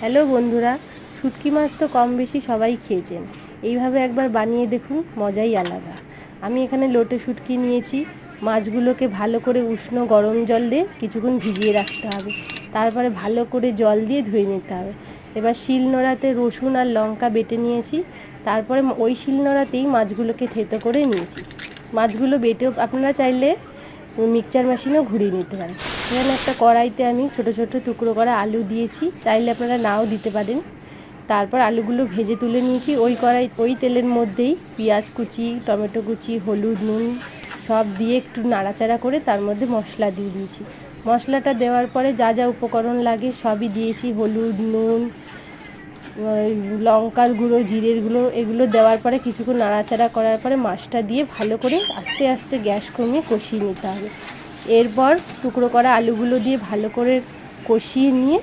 Hello বন্ধুরা, শুটকি মাছ তো কম বেশি সবাই খেয়েছেন। এইভাবে একবার বানিয়ে দেখুন, মজাই আলাদা। আমি এখানে লোটে শুটকি নিয়েছি। মাছগুলোকে ভালো করে উষ্ণ গরম জল দিয়ে কিছুক্ষণ ভিজিয়ে রাখতে হবে। তারপরে ভালো করে জল দিয়ে ধুয়ে নিতে হবে। এবার শিলনোড়াতে রসুন আর লঙ্কা বেটে নিয়েছি। তারপরে ওই শিলনোড়াতেই মাছগুলোকে থেতো করে নিয়েছি। মাছগুলো বেটেও আপনারা চাইলে মিক্সচার মেশিনেও ঘুরিয়ে নিতে পারেন। এখানে একটা কড়াইতে আমি ছোট ছোট টুকরো করা আলু দিয়েছি, চাইলে আপনারা নাও দিতে পারেন। তারপর আলুগুলো ভেজে তুলে নিয়েছি। ওই তেলের মধ্যেই পেঁয়াজ কুচি, টমেটো কুচি, হলুদ, নুন সব দিয়ে একটু নাড়াচাড়া করে তার মধ্যে মশলা দিয়ে দিয়েছি। মশলাটা দেওয়ার পরে যা যা উপকরণ লাগে সবই দিয়েছি। হলুদ, নুন, লঙ্কার গুঁড়ো, জিরের গুঁড়ো, এগুলো দেওয়ার পরে কিছুক্ষণ নাড়াচাড়া করার পরে মাছটা দিয়ে ভালো করে আস্তে আস্তে গ্যাস কমিয়ে কষিয়ে নিতে হবে। এরপর টুকরো করা আলুগুলো দিয়ে ভালো করে কষিয়ে নিয়ে